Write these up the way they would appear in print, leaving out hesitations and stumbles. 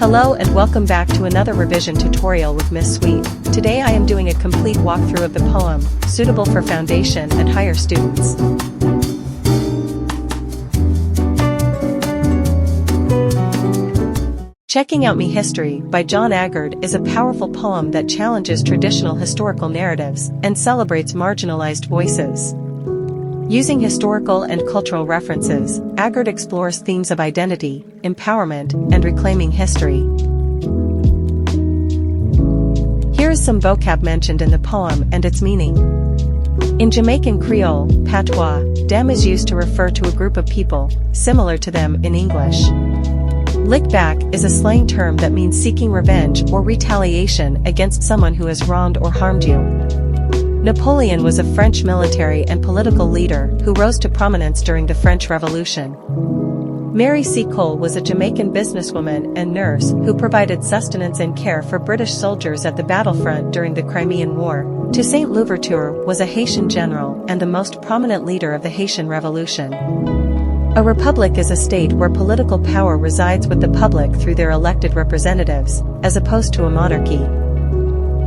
Hello and welcome back to another revision tutorial with Miss Sweet. Today I am doing a complete walkthrough of the poem, suitable for foundation and higher students. Checking Out Me History by John Agard is a powerful poem that challenges traditional historical narratives and celebrates marginalized voices. Using historical and cultural references, Agard explores themes of identity, empowerment, and reclaiming history. Here is some vocab mentioned in the poem and its meaning. In Jamaican Creole, patois, dem is used to refer to a group of people, similar to them in English. Lick back is a slang term that means seeking revenge or retaliation against someone who has wronged or harmed you. Napoleon was a French military and political leader who rose to prominence during the French Revolution. Mary C. Cole was a Jamaican businesswoman and nurse who provided sustenance and care for British soldiers at the battlefront during the Crimean War. Toussaint Louverture was a Haitian general and the most prominent leader of the Haitian Revolution. A republic is a state where political power resides with the public through their elected representatives, as opposed to a monarchy.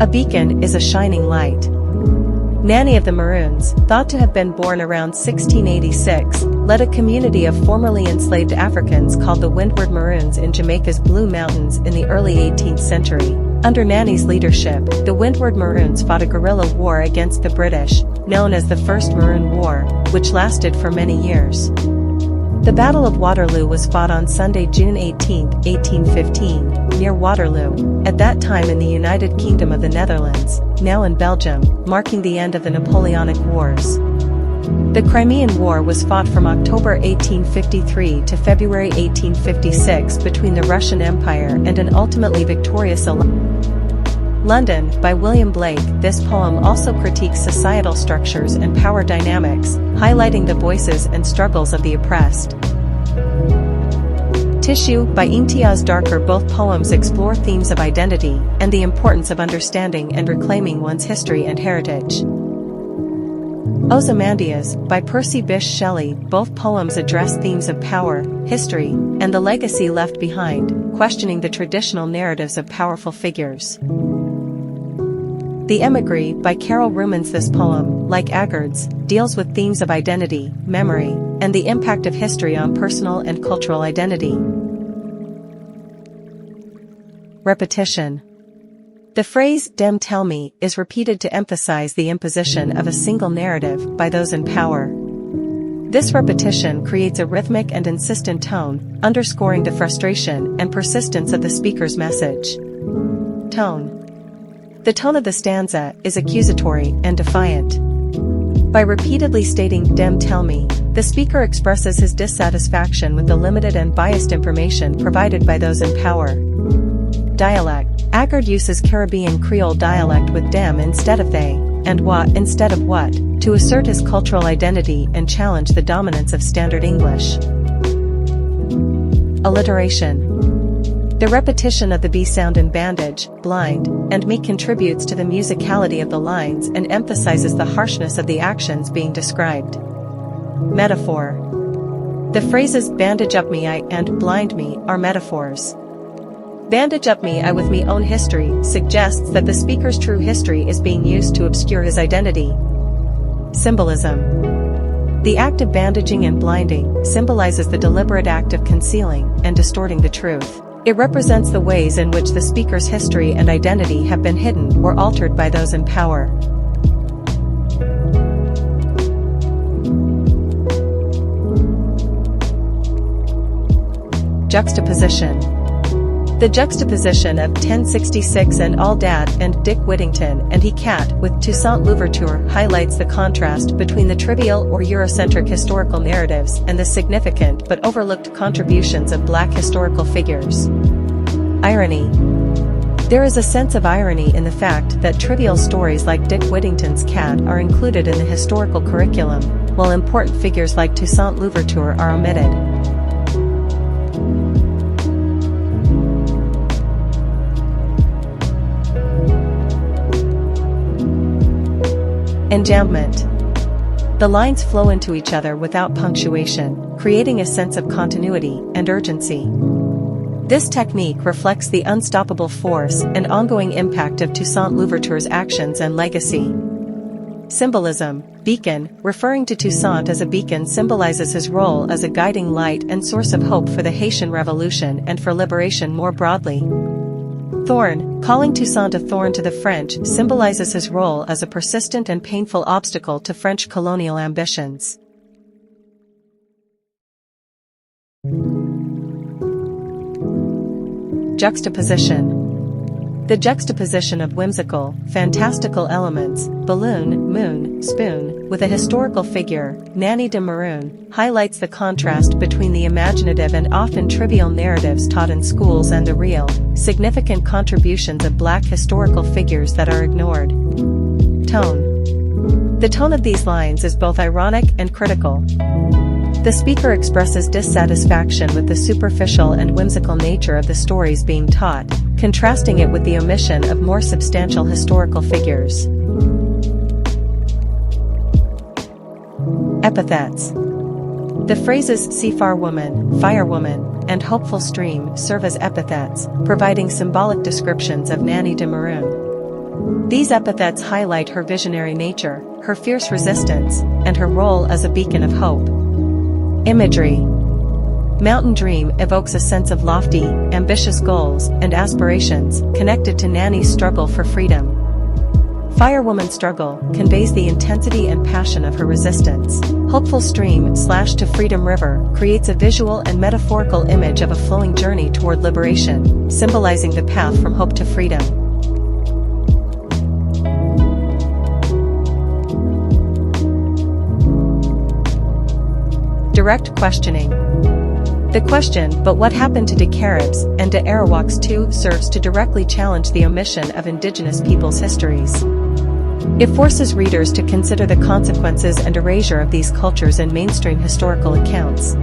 A beacon is a shining light. Nanny of the Maroons, thought to have been born around 1686, led a community of formerly enslaved Africans called the Windward Maroons in Jamaica's Blue Mountains in the early 18th century. Under Nanny's leadership, the Windward Maroons fought a guerrilla war against the British, known as the First Maroon War, which lasted for many years. The Battle of Waterloo was fought on Sunday, June 18, 1815, near Waterloo, at that time in the United Kingdom of the Netherlands, now in Belgium, marking the end of the Napoleonic Wars. The Crimean War was fought from October 1853 to February 1856 between the Russian Empire and an ultimately victorious London, by William Blake. This poem also critiques societal structures and power dynamics, highlighting the voices and struggles of the oppressed. Tissue, by Imtiaz Darker. Both poems explore themes of identity and the importance of understanding and reclaiming one's history and heritage. Ozymandias, by Percy Bysshe Shelley. Both poems address themes of power, history, and the legacy left behind, questioning the traditional narratives of powerful figures. The Emigre, by Carol Rumens. This poem, like Agard's, deals with themes of identity, memory, and the impact of history on personal and cultural identity. Repetition. The phrase, "dem tell me," is repeated to emphasize the imposition of a single narrative by those in power. This repetition creates a rhythmic and insistent tone, underscoring the frustration and persistence of the speaker's message. Tone. The tone of the stanza is accusatory and defiant. By repeatedly stating, "dem tell me," the speaker expresses his dissatisfaction with the limited and biased information provided by those in power. Dialect. Agard uses Caribbean Creole dialect with dem instead of they, and wa instead of what, to assert his cultural identity and challenge the dominance of Standard English. Alliteration. The repetition of the B sound in bandage, blind, and me contributes to the musicality of the lines and emphasizes the harshness of the actions being described. Metaphor. The phrases bandage up me I and blind me are metaphors. Bandage up me I with me own history suggests that the speaker's true history is being used to obscure his identity. Symbolism. The act of bandaging and blinding symbolizes the deliberate act of concealing and distorting the truth. It represents the ways in which the speaker's history and identity have been hidden or altered by those in power. Juxtaposition. The juxtaposition of 1066 and All Dat and Dick Whittington and He Cat with Toussaint Louverture highlights the contrast between the trivial or Eurocentric historical narratives and the significant but overlooked contributions of Black historical figures. Irony. There is a sense of irony in the fact that trivial stories like Dick Whittington's Cat are included in the historical curriculum, while important figures like Toussaint Louverture are omitted. Enjambment. The lines flow into each other without punctuation, creating a sense of continuity and urgency. This technique reflects the unstoppable force and ongoing impact of Toussaint Louverture's actions and legacy. Symbolism: beacon, referring to Toussaint as a beacon, symbolizes his role as a guiding light and source of hope for the Haitian Revolution and for liberation more broadly. Thorn, calling Toussaint a thorn to the French, symbolizes his role as a persistent and painful obstacle to French colonial ambitions. Juxtaposition. The juxtaposition of whimsical, fantastical elements, balloon, moon, spoon, with a historical figure, Nanny de Maroon, highlights the contrast between the imaginative and often trivial narratives taught in schools and the real, significant contributions of Black historical figures that are ignored. Tone. The tone of these lines is both ironic and critical. The speaker expresses dissatisfaction with the superficial and whimsical nature of the stories being taught, contrasting it with the omission of more substantial historical figures. Epithets. The phrases "seafar woman," "firewoman," and "hopeful stream" serve as epithets, providing symbolic descriptions of Nanny de Maroon. These epithets highlight her visionary nature, her fierce resistance, and her role as a beacon of hope. Imagery. Mountain Dream evokes a sense of lofty, ambitious goals and aspirations connected to Nanny's struggle for freedom. Firewoman Struggle conveys the intensity and passion of her resistance. Hopeful Stream / to Freedom River creates a visual and metaphorical image of a flowing journey toward liberation, symbolizing the path from hope to freedom. Direct questioning. The question, "But what happened to the Caribs and the Arawaks too?" serves to directly challenge the omission of indigenous peoples' histories. It forces readers to consider the consequences and erasure of these cultures in mainstream historical accounts.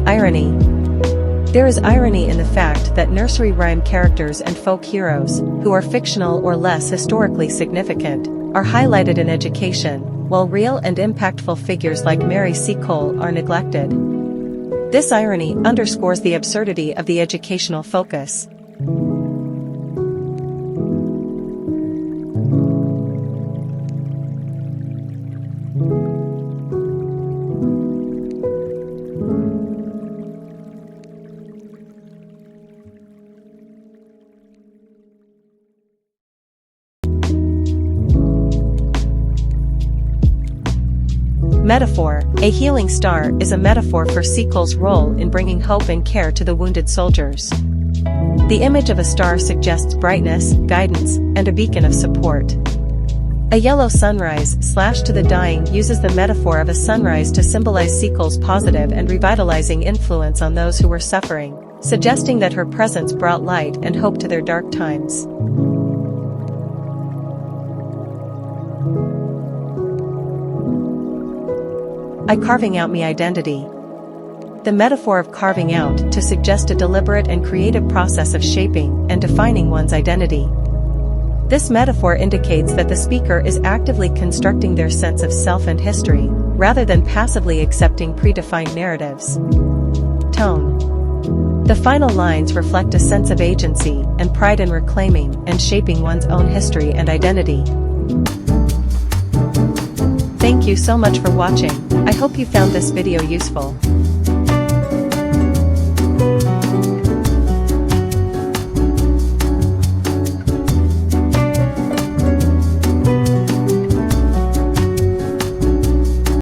Irony. There is irony in the fact that nursery rhyme characters and folk heroes, who are fictional or less historically significant, are highlighted in education, while real and impactful figures like Mary C. Cole are neglected. This irony underscores the absurdity of the educational focus. Metaphor. A healing star is a metaphor for Seacole's role in bringing hope and care to the wounded soldiers. The image of a star suggests brightness, guidance, and a beacon of support. A yellow sunrise / to the dying uses the metaphor of a sunrise to symbolize Seacole's positive and revitalizing influence on those who were suffering, suggesting that her presence brought light and hope to their dark times. I carving out me identity. The metaphor of carving out to suggest a deliberate and creative process of shaping and defining one's identity. This metaphor indicates that the speaker is actively constructing their sense of self and history, rather than passively accepting predefined narratives. Tone. The final lines reflect a sense of agency and pride in reclaiming and shaping one's own history and identity. Thank you so much for watching. I hope you found this video useful.